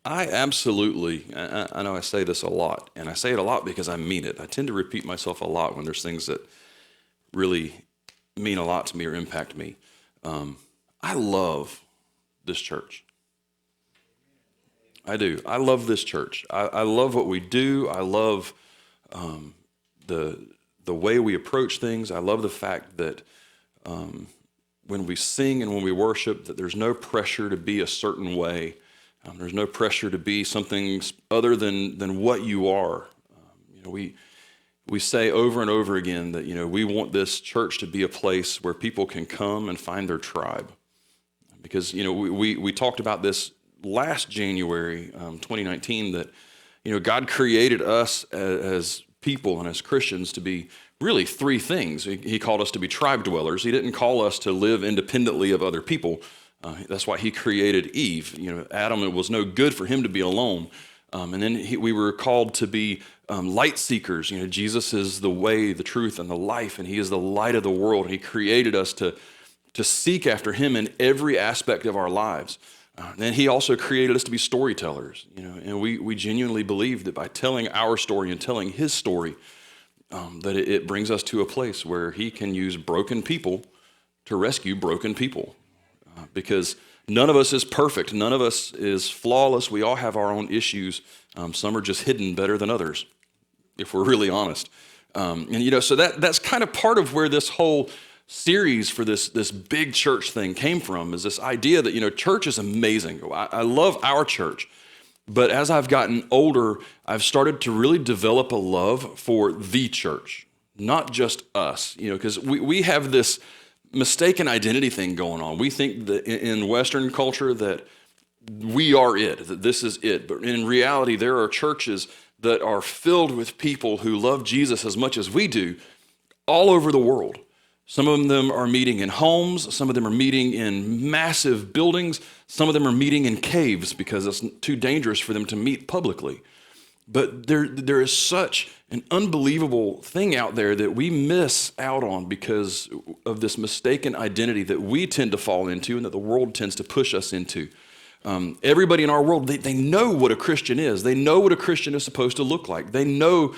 I absolutely, I know I say this a lot, and I say it a lot because I mean it. I tend to repeat myself a lot when there's things that really mean a lot to me or impact me. I love this church. I do. I love this church. I love what we do. I love the way we approach things. I love the fact that when we sing and when we worship, that there's no pressure to be a certain way. There's no pressure to be something other than what you are. We say over and over again that we want this church to be a place where people can come and find their tribe, because we talked about this last January, 2019, that God created us as people and as Christians to be really three things. He called us to be tribe dwellers. He didn't call us to live independently of other people. That's why he created Eve. Adam, it was no good for him to be alone. And then we were called to be light seekers. Jesus is the way, the truth, and the life, and he is the light of the world. And he created us to seek after him in every aspect of our lives. Then he also created us to be storytellers. And we genuinely believe that by telling our story and telling his story, that it brings us to a place where he can use broken people to rescue broken people. Because none of us is perfect. None of us is flawless. We all have our own issues. Some are just hidden better than others, if we're really honest. So that's kind of part of where this whole series for this big church thing came from, is this idea that, church is amazing. I love our church. But as I've gotten older, I've started to really develop a love for the church, not just us, because we have this mistaken identity thing going on. We think that in Western culture that we are it, that this is it. But in reality, there are churches that are filled with people who love Jesus as much as we do all over the world. Some of them are meeting in homes. Some of them are meeting in massive buildings. Some of them are meeting in caves because it's too dangerous for them to meet publicly. But there is such an unbelievable thing out there that we miss out on because of this mistaken identity that we tend to fall into and that the world tends to push us into. Everybody in our world, they know what a Christian is. They know what a Christian is supposed to look like. They know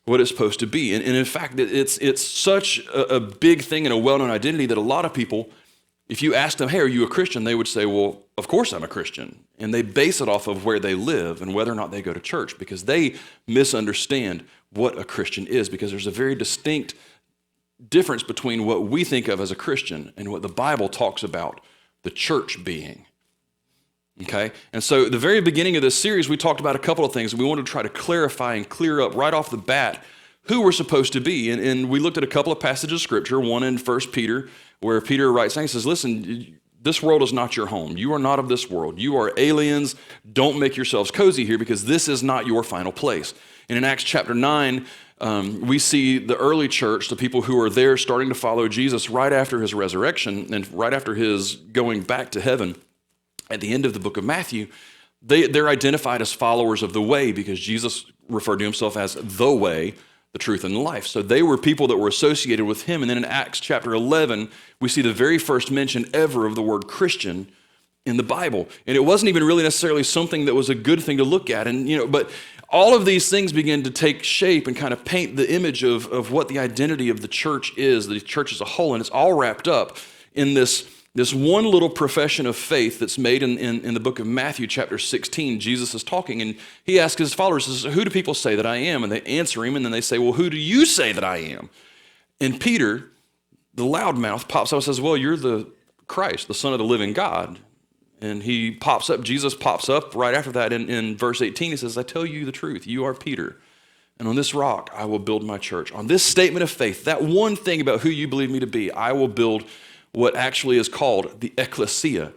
what it's supposed to be. And in fact, it's such a big thing and a well-known identity that a lot of people, if you ask them, hey, are you a Christian? They would say, well, of course I'm a Christian. And they base it off of where they live and whether or not they go to church, because they misunderstand what a Christian is, because there's a very distinct difference between what we think of as a Christian and what the Bible talks about the church being. Okay? And so the very beginning of this series, we talked about a couple of things. We wanted to try to clarify and clear up right off the bat who we're supposed to be. And we looked at a couple of passages of Scripture, one in 1 Peter, where Peter writes, he says, listen, this world is not your home. You are not of this world. You are aliens. Don't make yourselves cozy here, because this is not your final place. And in Acts chapter 9, we see the early church, the people who are there starting to follow Jesus right after his resurrection and right after his going back to heaven. At the end of the book of Matthew, they're identified as followers of the way, because Jesus referred to himself as the way, the truth, and the life. So they were people that were associated with him. And then in Acts chapter 11, we see the very first mention ever of the word Christian in the Bible. And it wasn't even really necessarily something that was a good thing to look at. And but all of these things begin to take shape and kind of paint the image of what the identity of the church is, the church as a whole. And it's all wrapped up in this one little profession of faith that's made in the book of Matthew chapter 16. Jesus is talking, and he asks his followers, says, who do people say that I am? And they answer him, and then they say, well, who do you say that I am? And Peter, the loudmouth, pops up and says, well, you're the Christ, the Son of the living God. And he pops up, Jesus pops up right after that in verse 18. He says, I tell you the truth, you are Peter, and on this rock I will build my church. On this statement of faith, that one thing about who you believe me to be, I will build what actually is called the ecclesia,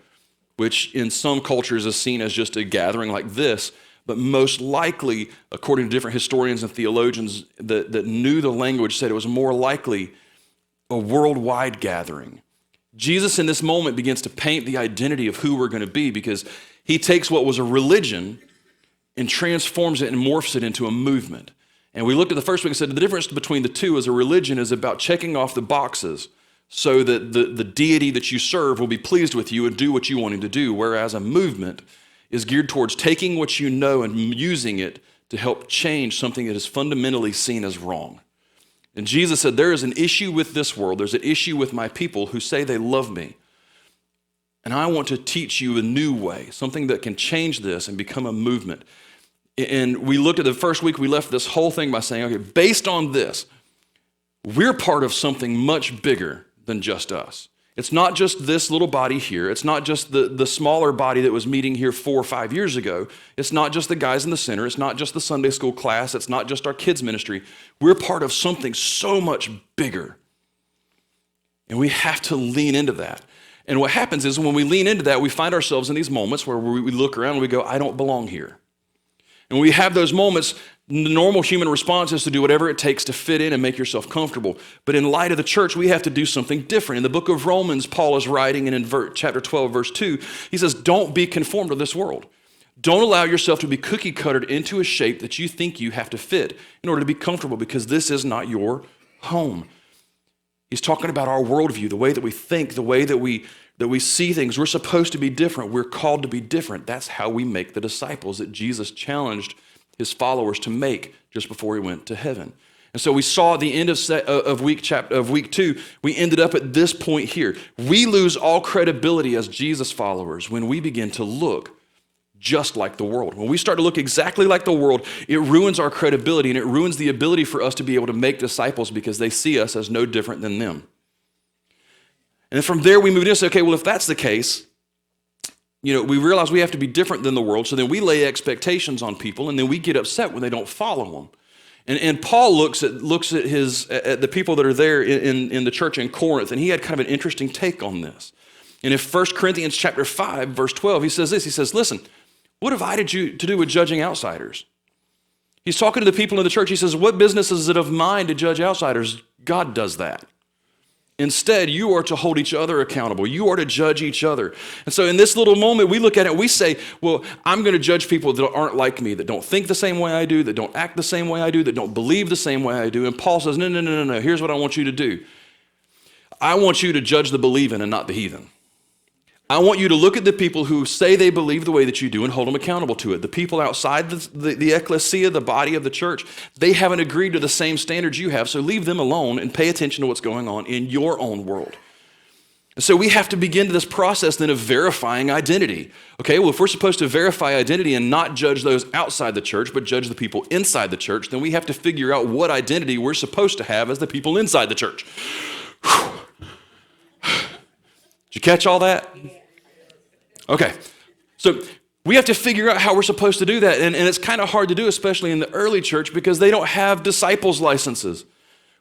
which in some cultures is seen as just a gathering like this, but most likely, according to different historians and theologians that knew the language, said it was more likely a worldwide gathering. Jesus in this moment begins to paint the identity of who we're going to be, because he takes what was a religion and transforms it and morphs it into a movement. And we looked at the first week and said the difference between the two is a religion is about checking off the boxes so that the deity that you serve will be pleased with you and do what you want him to do, whereas a movement is geared towards taking what you know and using it to help change something that is fundamentally seen as wrong. And Jesus said, there is an issue with this world. There's an issue with my people who say they love me. And I want to teach you a new way, something that can change this and become a movement. And we looked at the first week, we left this whole thing by saying, okay, based on this, we're part of something much bigger than just us. It's not just this little body here. It's not just the smaller body that was meeting here 4 or 5 years ago. It's not just the guys in the center. It's not just the Sunday school class. It's not just our kids ministry. We're part of something so much bigger. And we have to lean into that. And what happens is when we lean into that, we find ourselves in these moments where we look around and we go, I don't belong here. And when we have those moments, the normal human response is to do whatever it takes to fit in and make yourself comfortable. But in light of the church, we have to do something different. In the book of Romans, Paul is writing, and in chapter 12, verse 2, he says, don't be conformed to this world. Don't allow yourself to be cookie-cuttered into a shape that you think you have to fit in order to be comfortable, because this is not your home. He's talking about our worldview, the way that we think, the way that we see things. We're supposed to be different. We're called to be different. That's how we make the disciples that Jesus challenged his followers to make just before he went to heaven. And so we saw at the end of week 2, we ended up at this point here. We lose all credibility as Jesus followers when we begin to look just like the world. When we start to look exactly like the world, it ruins our credibility, and it ruins the ability for us to be able to make disciples because they see us as no different than them. And then from there we moved in and said, okay, well, if that's the case, we realize we have to be different than the world, so then we lay expectations on people, and then we get upset when they don't follow them. And Paul looks at the people that are there in the church in Corinth, and he had kind of an interesting take on this. And in 1 Corinthians chapter 5, verse 12, he says this, he says, listen, what have I to do with judging outsiders? He's talking to the people in the church. He says, what business is it of mine to judge outsiders? God does that. Instead, you are to hold each other accountable. You are to judge each other. And so in this little moment, we look at it, we say, well, I'm going to judge people that aren't like me, that don't think the same way I do, that don't act the same way I do, that don't believe the same way I do. And Paul says, no. Here's what I want you to do. I want you to judge the believing and not the heathen. I want you to look at the people who say they believe the way that you do and hold them accountable to it. The people outside the ecclesia, the body of the church, they haven't agreed to the same standards you have, so leave them alone and pay attention to what's going on in your own world. And so we have to begin this process then of verifying identity. Okay, well, if we're supposed to verify identity and not judge those outside the church, but judge the people inside the church, then we have to figure out what identity we're supposed to have as the people inside the church. Did you catch all that? Okay, so we have to figure out how we're supposed to do that, and it's kind of hard to do, especially in the early church, because they don't have disciples' licenses.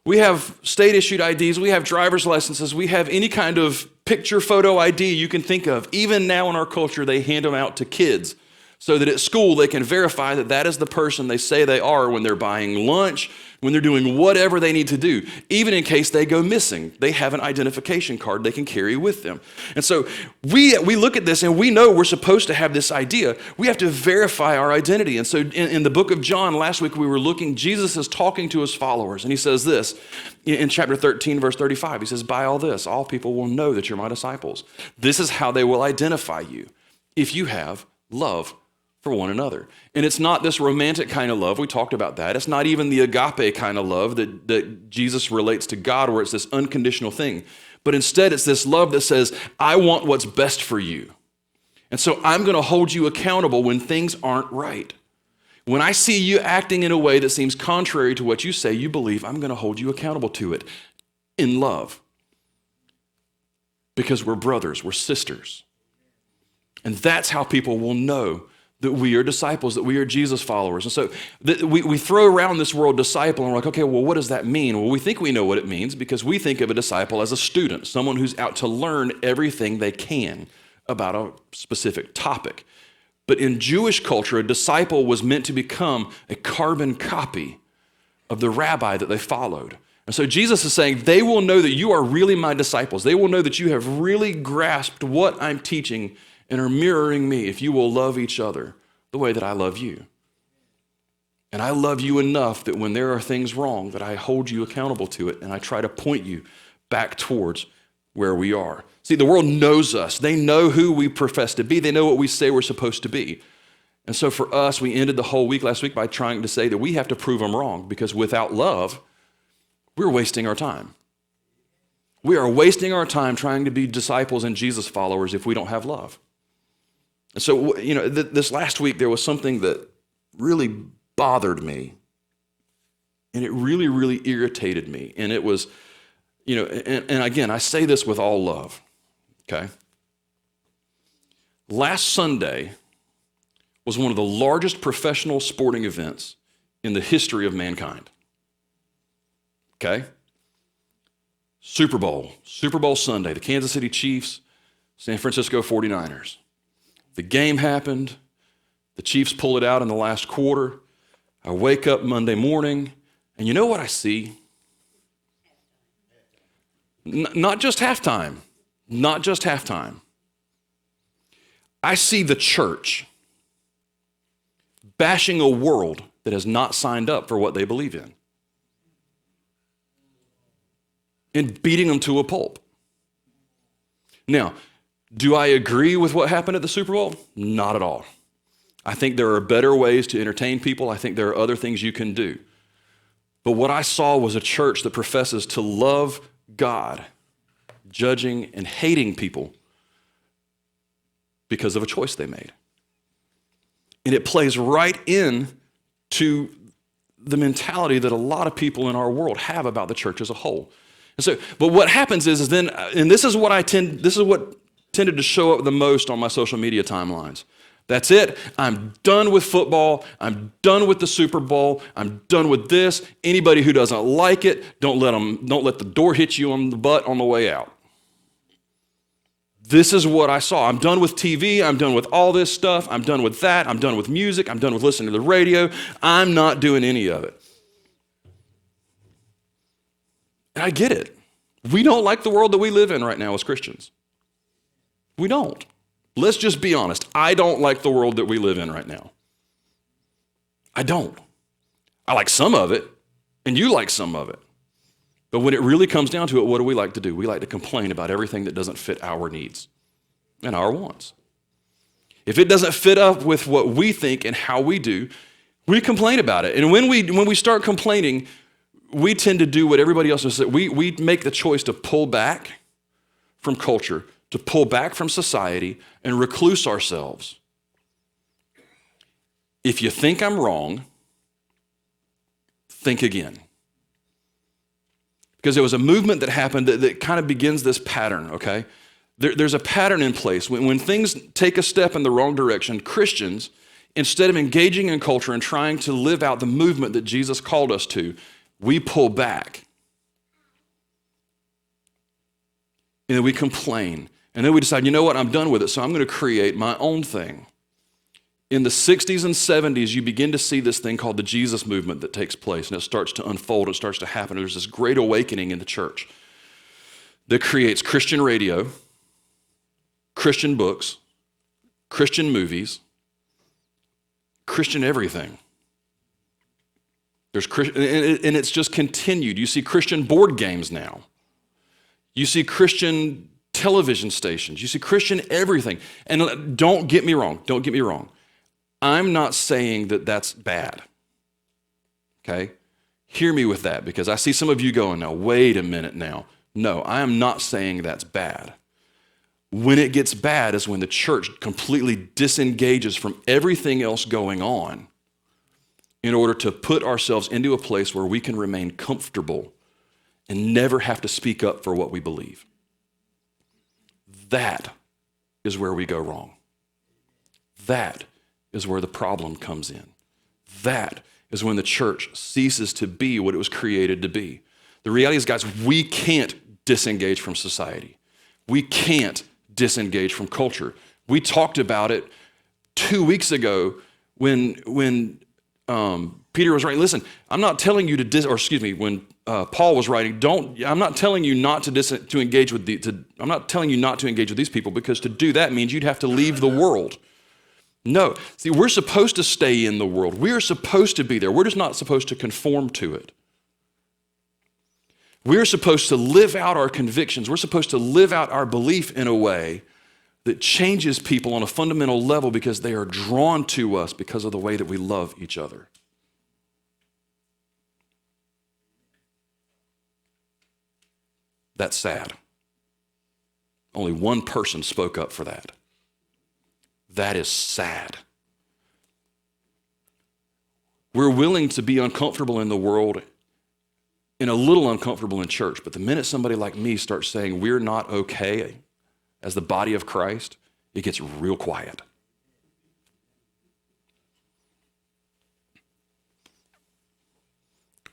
We have state-issued IDs, we have driver's licenses, we have any kind of picture photo ID you can think of. Even now in our culture, they hand them out to kids so that at school they can verify that that is the person they say they are when they're buying lunch, when they're doing whatever they need to do. Even in case they go missing, they have an identification card they can carry with them. And so we look at this and we know we're supposed to have this idea. We have to verify our identity. And so in the book of John, last week we were looking, Jesus is talking to his followers, and he says this in chapter 13, verse 35. He says, by all this, all people will know that you're my disciples. This is how they will identify you, if you have love for one another. And it's not this romantic kind of love. We talked about that. It's not even the agape kind of love that Jesus relates to God, where it's this unconditional thing. But instead, it's this love that says, I want what's best for you. And so I'm going to hold you accountable when things aren't right. When I see you acting in a way that seems contrary to what you say you believe, I'm going to hold you accountable to it in love. Because we're brothers, we're sisters. And that's how people will know that we are disciples, that we are Jesus followers. And so we throw around this word disciple, and we're like, okay, well, what does that mean? Well, we think we know what it means because we think of a disciple as a student, someone who's out to learn everything they can about a specific topic. But in Jewish culture, a disciple was meant to become a carbon copy of the rabbi that they followed. And so Jesus is saying, they will know that you are really my disciples. They will know that you have really grasped what I'm teaching and are mirroring me if you will love each other the way that I love you. And I love you enough that when there are things wrong, that I hold you accountable to it, and I try to point you back towards where we are. See, the world knows us. They know who we profess to be. They know what we say we're supposed to be. And so for us, we ended the whole week last week by trying to say that we have to prove them wrong, because without love, we're wasting our time. We are wasting our time trying to be disciples and Jesus followers if we don't have love. And so, this last week, there was something that really bothered me, and it really, really irritated me. And it was, and again, I say this with all love, okay? Last Sunday was one of the largest professional sporting events in the history of mankind, okay? Super Bowl Sunday, the Kansas City Chiefs, San Francisco 49ers. The game happened. The Chiefs pull it out in the last quarter. I wake up Monday morning, and you know what I see? Not just halftime. Not just halftime. I see the church bashing a world that has not signed up for what they believe in and beating them to a pulp. Now, do I agree with what happened at the Super Bowl? Not at all. I think there are better ways to entertain people. I think there are other things you can do. But what I saw was a church that professes to love God, judging and hating people because of a choice they made. And it plays right in to the mentality that a lot of people in our world have about the church as a whole. And so, but what happens is then, and this is what tended to show up the most on my social media timelines. That's it. I'm done with football. I'm done with the Super Bowl. I'm done with this. Anybody who doesn't like it, don't let the door hit you on the butt on the way out. This is what I saw. I'm done with TV. I'm done with all this stuff. I'm done with that. I'm done with music. I'm done with listening to the radio. I'm not doing any of it. And I get it. We don't like the world that we live in right now as Christians. We don't. Let's just be honest. I don't like the world that we live in right now. I don't. I like some of it, and you like some of it. But when it really comes down to it, what do we like to do? We like to complain about everything that doesn't fit our needs and our wants. If it doesn't fit up with what we think and how we do, we complain about it. And when we start complaining, we tend to do what everybody else does. We make the choice to pull back from culture, to pull back from society and recluse ourselves. If you think I'm wrong, think again. Because there was a movement that happened that kind of begins this pattern, okay? There's a pattern in place. When things take a step in the wrong direction, Christians, instead of engaging in culture and trying to live out the movement that Jesus called us to, we pull back. And then we complain. And then we decide, you know what, I'm done with it, so I'm going to create my own thing. In the 60s and 70s, you begin to see this thing called the Jesus movement that takes place, and it starts to unfold, it starts to happen. There's this great awakening in the church that creates Christian radio, Christian books, Christian movies, Christian everything. And it's just continued. You see Christian board games now. You see Christian television stations. You see Christian everything. And don't get me wrong. I'm not saying that that's bad. Okay? Hear me with that, because I see some of you going, now, wait a minute now. No, I am not saying that's bad. When it gets bad is when the church completely disengages from everything else going on in order to put ourselves into a place where we can remain comfortable and never have to speak up for what we believe. That is where we go wrong. That is where the problem comes in. That is when the church ceases to be what it was created to be. The reality is, guys, we can't disengage from society. We can't disengage from culture. We talked about it 2 weeks ago when Peter was writing. Listen, I'm not telling you to when Paul was writing, I'm not telling you not to engage with I'm not telling you not to engage with these people, because to do that means you'd have to leave the world. No. See, we're supposed to stay in the world. We're supposed to be there. We're just not supposed to conform to it. We're supposed to live out our convictions. We're supposed to live out our belief in a way that changes people on a fundamental level because they are drawn to us because of the way that we love each other. That's sad. Only one person spoke up for that. That is sad. We're willing to be uncomfortable in the world and a little uncomfortable in church, but the minute somebody like me starts saying we're not okay as the body of Christ, it gets real quiet.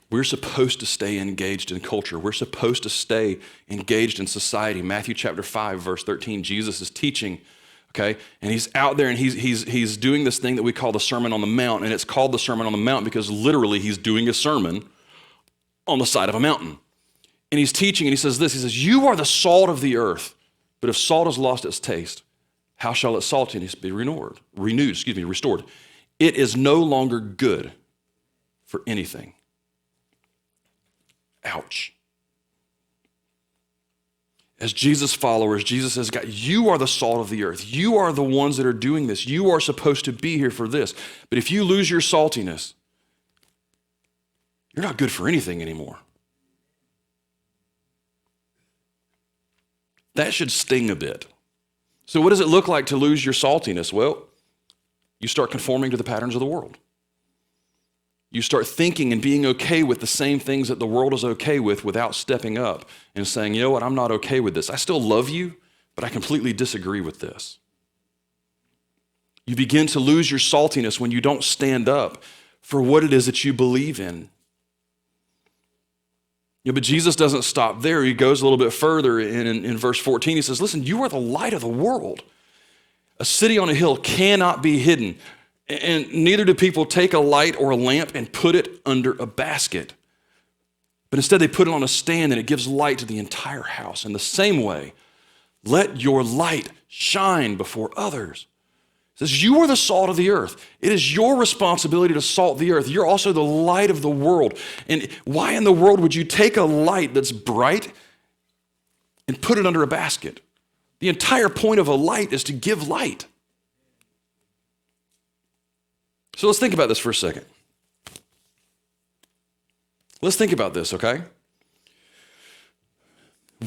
We're supposed to stay engaged in culture. We're supposed to stay engaged in society. Matthew chapter 5, verse 13, Jesus is teaching, okay? And he's out there and he's doing this thing that we call the Sermon on the Mount, and it's called the Sermon on the Mount because literally he's doing a sermon on the side of a mountain. And he's teaching and he says this, he says, you are the salt of the earth, but if salt has lost its taste, how shall its saltiness be restored? It is no longer good for anything. Ouch. As Jesus followers, Jesus says, God, you are the salt of the earth. You are the ones that are doing this. You are supposed to be here for this. But if you lose your saltiness, you're not good for anything anymore. That should sting a bit. So what does it look like to lose your saltiness? Well, you start conforming to the patterns of the world. You start thinking and being okay with the same things that the world is okay with without stepping up and saying, you know what, I'm not okay with this. I still love you, but I completely disagree with this. You begin to lose your saltiness when you don't stand up for what it is that you believe in. But Jesus doesn't stop there. He goes a little bit further in verse 14. He says, listen, you are the light of the world. A city on a hill cannot be hidden. And neither do people take a light or a lamp and put it under a basket. But instead they put it on a stand and it gives light to the entire house. In the same way, let your light shine before others. It says, you are the salt of the earth. It is your responsibility to salt the earth. You're also the light of the world. And why in the world would you take a light that's bright and put it under a basket? The entire point of a light is to give light. So let's think about this for a second. Let's think about this, okay?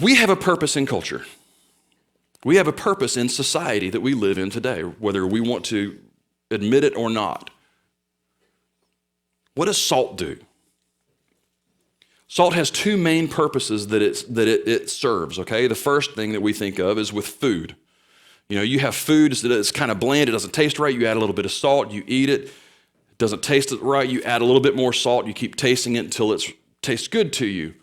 We have a purpose in culture. We have a purpose in society that we live in today, whether we want to admit it or not. What does salt do? Salt has two main purposes that it serves, okay? The first thing that we think of is with food. You know, you have food that's kind of bland, it doesn't taste right, you add a little bit of salt, you eat it. It doesn't taste right, you add a little bit more salt, you keep tasting it until it tastes good to you.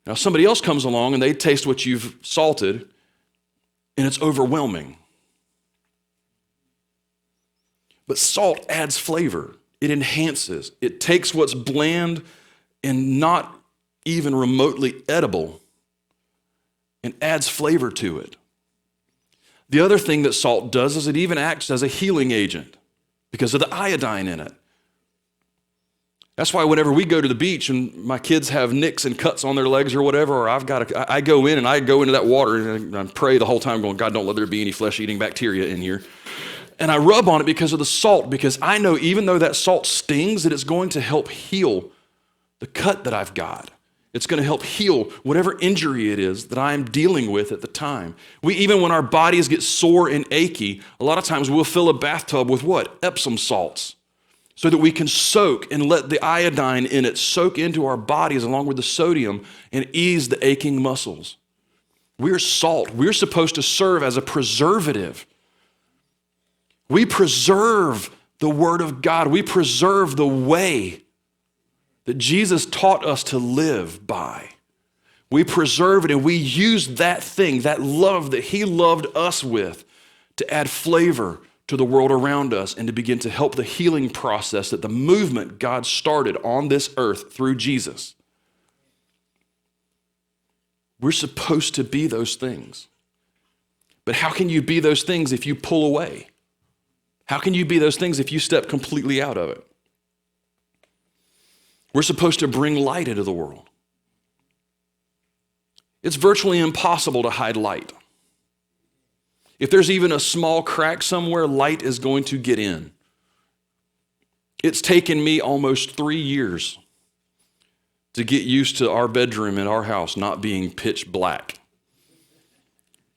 Now somebody else comes along and they taste what you've salted, and it's overwhelming. But salt adds flavor. It enhances. It takes what's bland and not even remotely edible and adds flavor to it. The other thing that salt does is it even acts as a healing agent because of the iodine in it. That's why whenever we go to the beach and my kids have nicks and cuts on their legs or whatever, or I go in and I go into that water and I pray the whole time going, God, don't let there be any flesh-eating bacteria in here. And I rub on it because of the salt, because I know even though that salt stings, that it's going to help heal the cut that I've got. It's going to help heal whatever injury it is that I'm dealing with at the time. Even when our bodies get sore and achy, a lot of times we'll fill a bathtub with what? Epsom salts, so that we can soak and let the iodine in it soak into our bodies along with the sodium and ease the aching muscles. We're salt. We're supposed to serve as a preservative. We preserve the Word of God. We preserve the way that Jesus taught us to live by. We preserve it and we use that thing, that love that He loved us with, to add flavor to the world around us and to begin to help the healing process that the movement God started on this earth through Jesus. We're supposed to be those things. But how can you be those things if you pull away? How can you be those things if you step completely out of it? We're supposed to bring light into the world. It's virtually impossible to hide light. If there's even a small crack somewhere, light is going to get in. It's taken me almost 3 years to get used to our bedroom in our house not being pitch black,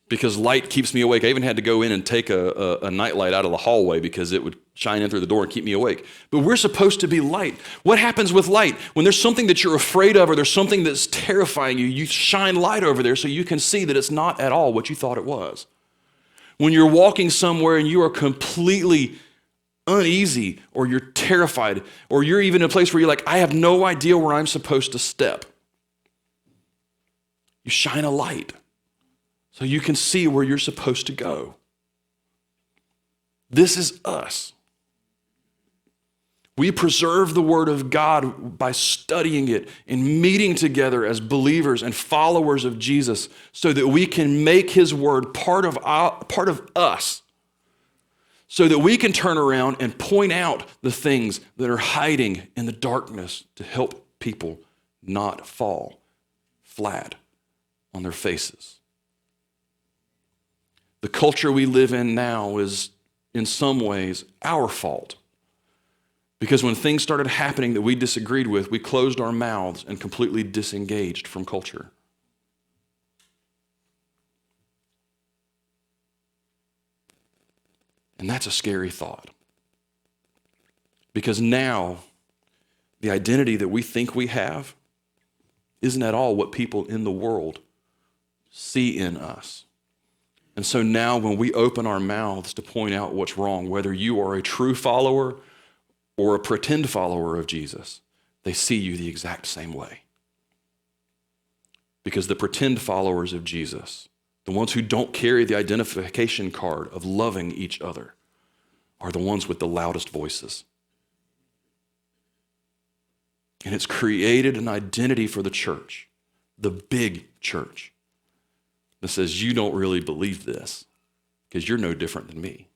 because light keeps me awake. I even had to go in and take a night light out of the hallway because it would shine in through the door and keep me awake. But we're supposed to be light. What happens with light? When there's something that you're afraid of or there's something that's terrifying you, you shine light over there so you can see that it's not at all what you thought it was. When you're walking somewhere and you are completely uneasy, or you're terrified, or you're even in a place where you're like, I have no idea where I'm supposed to step, you shine a light so you can see where you're supposed to go. This is us. We preserve the Word of God by studying it and meeting together as believers and followers of Jesus so that we can make His Word part of us, so that we can turn around and point out the things that are hiding in the darkness to help people not fall flat on their faces. The culture we live in now is, in some ways, our fault. Because when things started happening that we disagreed with, we closed our mouths and completely disengaged from culture. And that's a scary thought. Because now, the identity that we think we have isn't at all what people in the world see in us. And so now when we open our mouths to point out what's wrong, whether you are a true follower or a pretend follower of Jesus, they see you the exact same way. Because the pretend followers of Jesus, the ones who don't carry the identification card of loving each other, are the ones with the loudest voices. And it's created an identity for the church, the big church, that says, you don't really believe this because you're no different than me.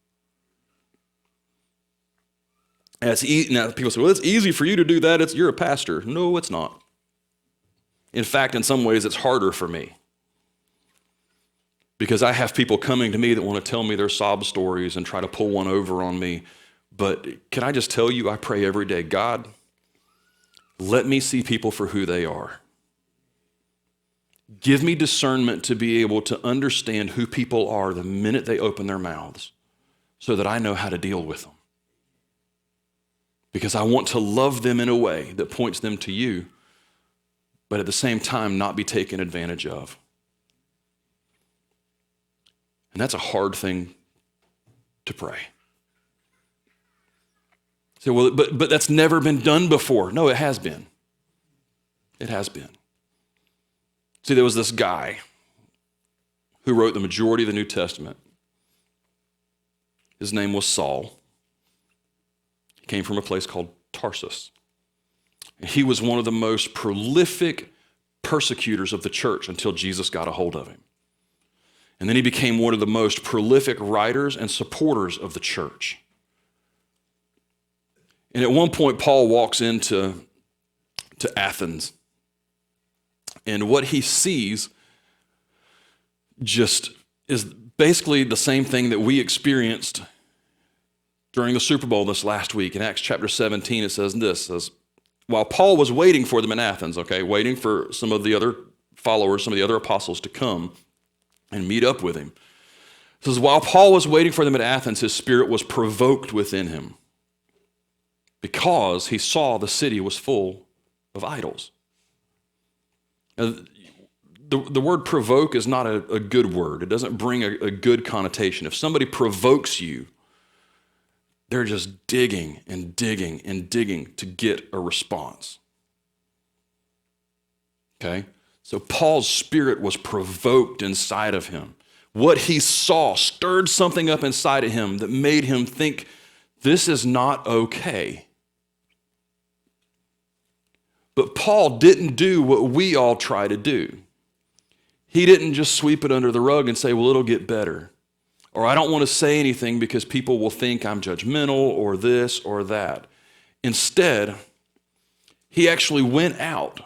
And now people say, well, it's easy for you to do that. You're a pastor. No, it's not. In fact, in some ways, it's harder for me. Because I have people coming to me that want to tell me their sob stories and try to pull one over on me. But can I just tell you, I pray every day, God, let me see people for who they are. Give me discernment to be able to understand who people are the minute they open their mouths so that I know how to deal with them. Because I want to love them in a way that points them to you, but at the same time not be taken advantage of. And that's a hard thing to pray. So, well, but that's never been done before. No, it has been. It has been. See, there was this guy who wrote the majority of the New Testament. His name was Saul. He came from a place called Tarsus. And he was one of the most prolific persecutors of the church until Jesus got a hold of him. And then he became one of the most prolific writers and supporters of the church. And at one point, Paul walks into Athens. And what he sees just is basically the same thing that we experienced during the Super Bowl this last week. In Acts chapter 17, it says this, while Paul was waiting for them in Athens, waiting for some of the other followers, some of the other apostles to come and meet up with him. It says, while Paul was waiting for them at Athens, his spirit was provoked within him because he saw the city was full of idols. Now, the word provoke is not a good word. It doesn't bring a good connotation. If somebody provokes you, they're just digging and digging and digging to get a response. Okay? So Paul's spirit was provoked inside of him. What he saw stirred something up inside of him that made him think, this is not okay. But Paul didn't do what we all try to do. He didn't just sweep it under the rug and say, well, it'll get better. Or I don't want to say anything because people will think I'm judgmental or this or that. Instead, he actually went out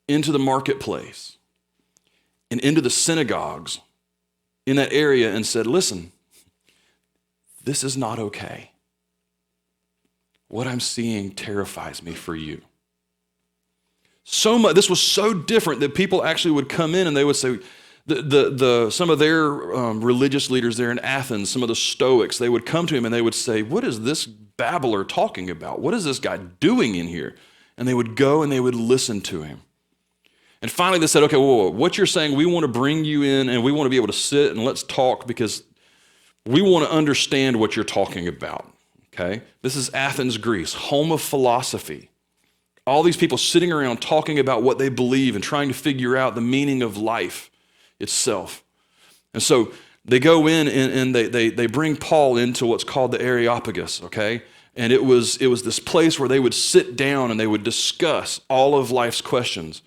into the marketplace. and into the synagogues in that area and said, listen, this is not okay. What I'm seeing terrifies me for you. So much, this was so different that people actually would come in and they would say, some of their religious leaders there in Athens, some of the Stoics, they would come to him and they would say, what is this babbler talking about? What is this guy doing in here? And they would go and they would listen to him. And finally they said, okay, whoa, what you're saying, we want to bring you in and we want to be able to sit and let's talk because we want to understand what you're talking about, okay? This is Athens, Greece, home of philosophy. All these people sitting around talking about what they believe and trying to figure out the meaning of life itself. And so they go in and they bring Paul into what's called the Areopagus, okay? And it was this place where they would sit down and they would discuss all of life's questions.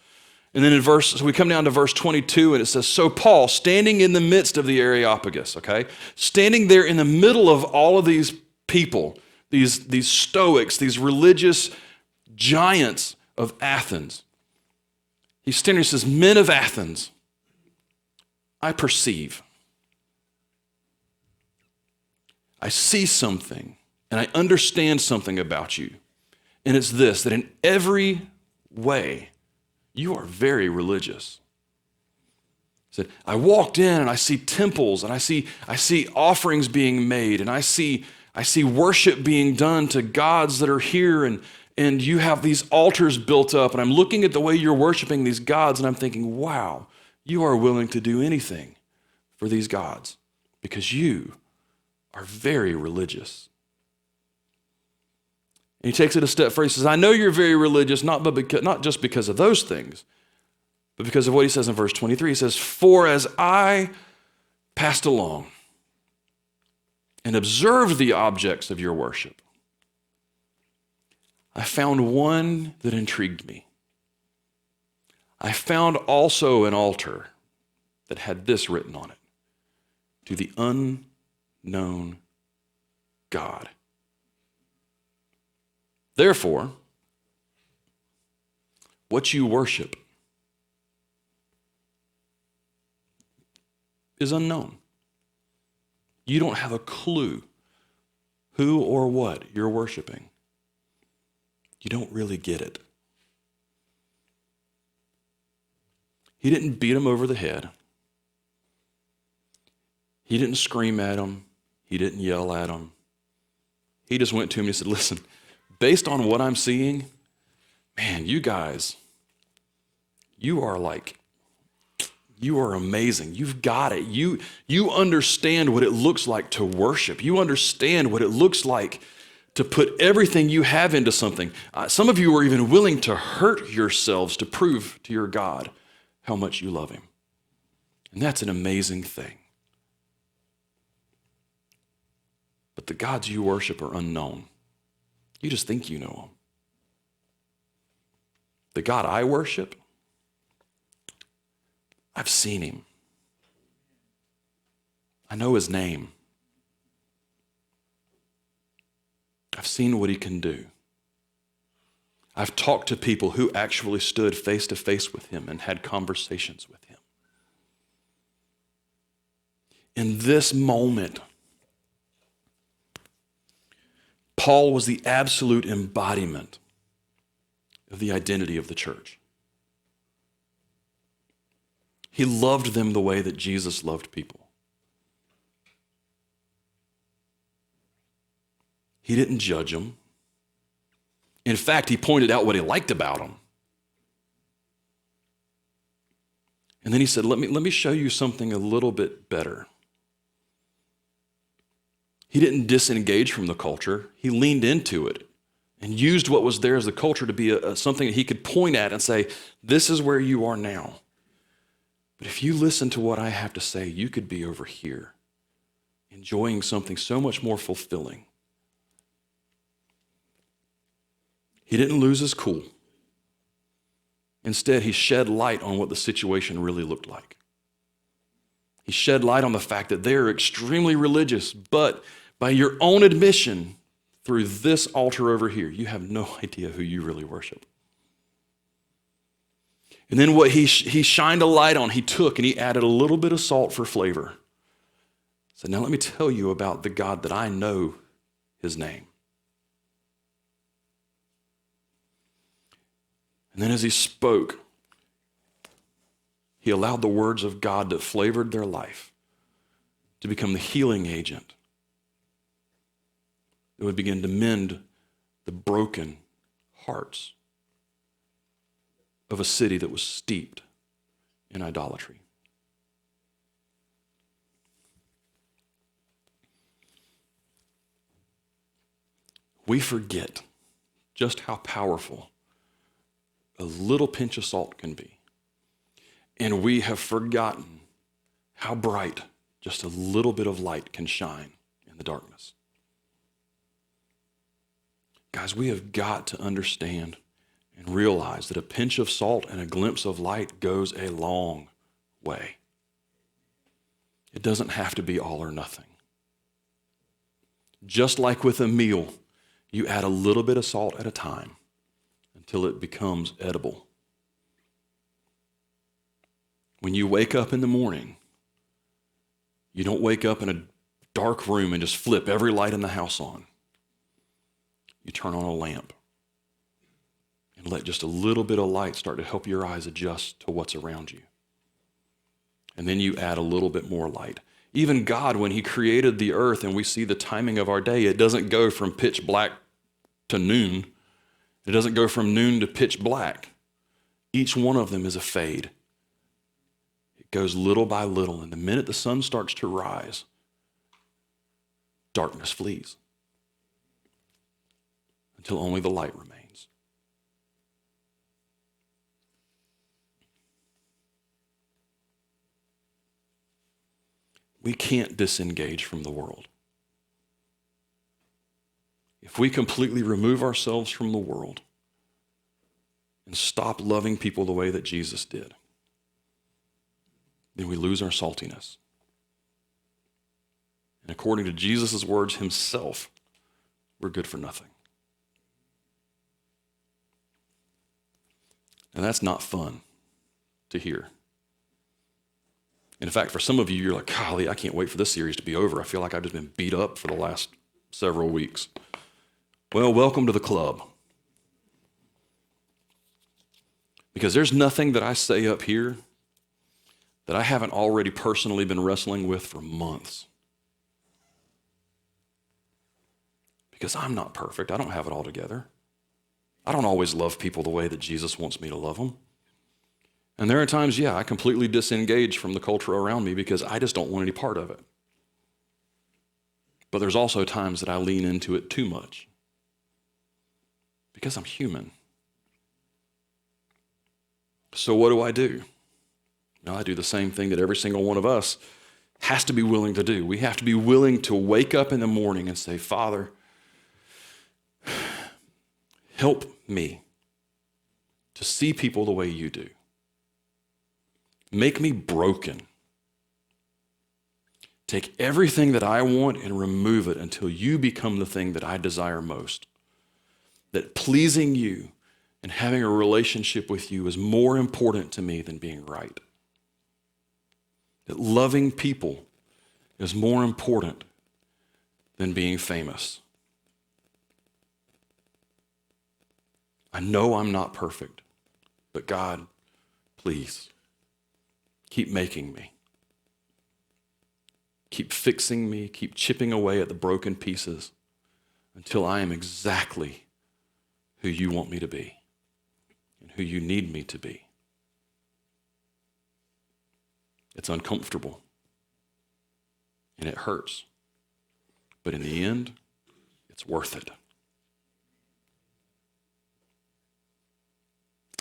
And then so we come down to verse 22 and it says, so Paul, standing in the midst of the Areopagus, okay? Standing there in the middle of all of these people, these Stoics, these religious giants of Athens. He's standing and says, men of Athens, I perceive. I see something and I understand something about you. And it's this, that in every way, you are very religious. He said, I walked in and I see temples and I see offerings being made and I see worship being done to gods that are here and you have these altars built up and I'm looking at the way you're worshiping these gods and I'm thinking, wow, you are willing to do anything for these gods because you are very religious. And he takes it a step further. He says, I know you're very religious, not just because of those things, but because of what he says in verse 23. He says, for as I passed along and observed the objects of your worship, I found one that intrigued me. I found also an altar that had this written on it, to the unknown God. Therefore, what you worship is unknown. You don't have a clue who or what you're worshiping. You don't really get it. He didn't beat him over the head. He didn't scream at him. He didn't yell at him. He just went to him and he said, listen, based on what I'm seeing, man, you guys, you are amazing. You've got it. You understand what it looks like to worship. You understand what it looks like to put everything you have into something. Some of you are even willing to hurt yourselves to prove to your God how much you love him. And that's an amazing thing. But the gods you worship are unknown. You just think you know him. The God I worship, I've seen him. I know his name. I've seen what he can do. I've talked to people who actually stood face to face with him and had conversations with him. In this moment, Paul was the absolute embodiment of the identity of the church. He loved them the way that Jesus loved people. He didn't judge them. In fact, he pointed out what he liked about them. And then he said, let me show you something a little bit better. He didn't disengage from the culture. He leaned into it and used what was there as the culture to be something that he could point at and say, this is where you are now. But if you listen to what I have to say, you could be over here, enjoying something so much more fulfilling. He didn't lose his cool. Instead, he shed light on what the situation really looked like. He shed light on the fact that they're extremely religious, but by your own admission, through this altar over here, you have no idea who you really worship. And then what he shined a light on, he took and he added a little bit of salt for flavor. So now let me tell you about the God that I know his name. And then as he spoke, he allowed the words of God that flavored their life to become the healing agent that would begin to mend the broken hearts of a city that was steeped in idolatry. We forget just how powerful a little pinch of salt can be. And we have forgotten how bright just a little bit of light can shine in the darkness. Guys, we have got to understand and realize that a pinch of salt and a glimpse of light goes a long way. It doesn't have to be all or nothing. Just like with a meal, you add a little bit of salt at a time until it becomes edible. When you wake up in the morning, you don't wake up in a dark room and just flip every light in the house on. You turn on a lamp and let just a little bit of light start to help your eyes adjust to what's around you. And then you add a little bit more light. Even God, when he created the earth and we see the timing of our day, it doesn't go from pitch black to noon. It doesn't go from noon to pitch black. Each one of them is a fade. It goes little by little, and the minute the sun starts to rise, darkness flees until only the light remains. We can't disengage from the world. If we completely remove ourselves from the world and stop loving people the way that Jesus did, then we lose our saltiness. And according to Jesus' words himself, we're good for nothing. And that's not fun to hear. In fact, for some of you, you're like, golly, I can't wait for this series to be over. I feel like I've just been beat up for the last several weeks. Well, welcome to the club. Because there's nothing that I say up here that I haven't already personally been wrestling with for months. Because I'm not perfect. I don't have it all together. I don't always love people the way that Jesus wants me to love them. And there are times, I completely disengage from the culture around me because I just don't want any part of it. But there's also times that I lean into it too much because I'm human. So what do? Well, I do the same thing that every single one of us has to be willing to do. We have to be willing to wake up in the morning and say, Father, help me to see people the way you do. Make me broken. Take everything that I want and remove it until you become the thing that I desire most. That pleasing you and having a relationship with you is more important to me than being right. That loving people is more important than being famous. I know I'm not perfect, but God, please, keep making me. Keep fixing me, keep chipping away at the broken pieces until I am exactly who you want me to be and who you need me to be. It's uncomfortable and it hurts, but in the end, it's worth it.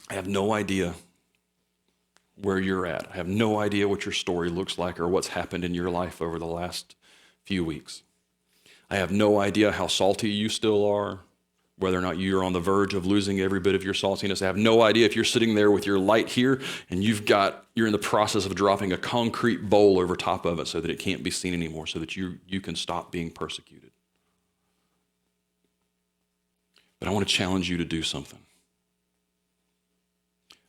I have no idea where you're at. I have no idea what your story looks like or what's happened in your life over the last few weeks. I have no idea how salty you still are, whether or not you're on the verge of losing every bit of your saltiness. I have no idea if you're sitting there with your light here and you're in the process of dropping a concrete bowl over top of it so that it can't be seen anymore, so that you can stop being persecuted. But I want to challenge you to do something.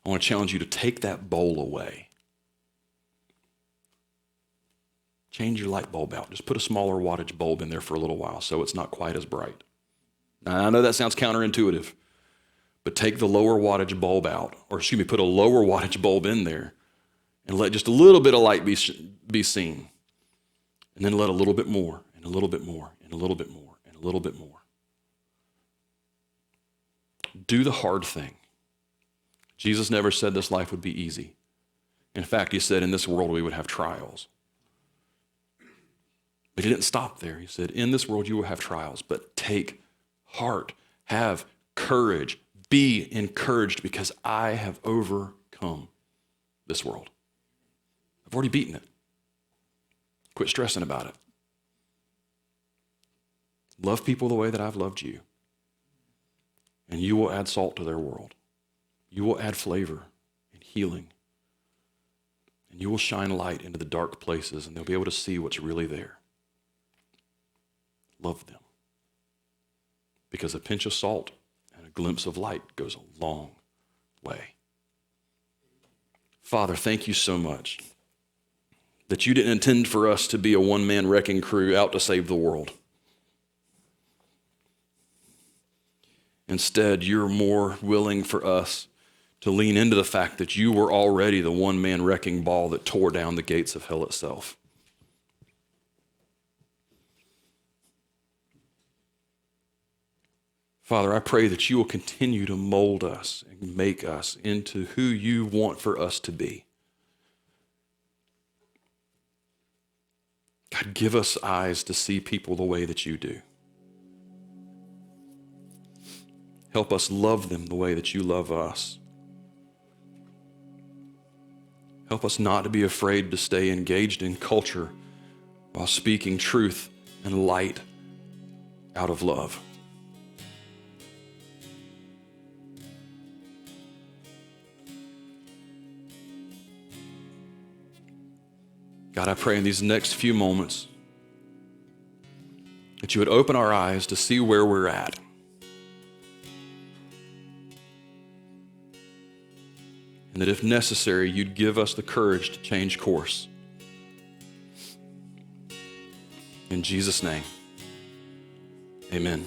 I want to challenge you to take that bowl away. Change your light bulb out. Just put a smaller wattage bulb in there for a little while so it's not quite as bright. Now, I know that sounds counterintuitive, but take the lower wattage bulb out, or put a lower wattage bulb in there and let just a little bit of light be seen. And then let a little bit more, and a little bit more, and a little bit more, and a little bit more. Do the hard thing. Jesus never said this life would be easy. In fact, he said in this world we would have trials. But he didn't stop there. He said, in this world you will have trials, but take heart, have courage, be encouraged because I have overcome this world. I've already beaten it. Quit stressing about it. Love people the way that I've loved you. And you will add salt to their world. You will add flavor and healing. And you will shine light into the dark places, and they'll be able to see what's really there. Love them. Because a pinch of salt and a glimpse of light goes a long way. Father, thank you so much that you didn't intend for us to be a one-man wrecking crew out to save the world. Instead, you're more willing for us to lean into the fact that you were already the one-man wrecking ball that tore down the gates of hell itself. Father, I pray that you will continue to mold us and make us into who you want for us to be. God, give us eyes to see people the way that you do. Help us love them the way that you love us. Help us not to be afraid to stay engaged in culture while speaking truth and light out of love. God, I pray in these next few moments that you would open our eyes to see where we're at. And that if necessary, you'd give us the courage to change course. In Jesus' name, amen.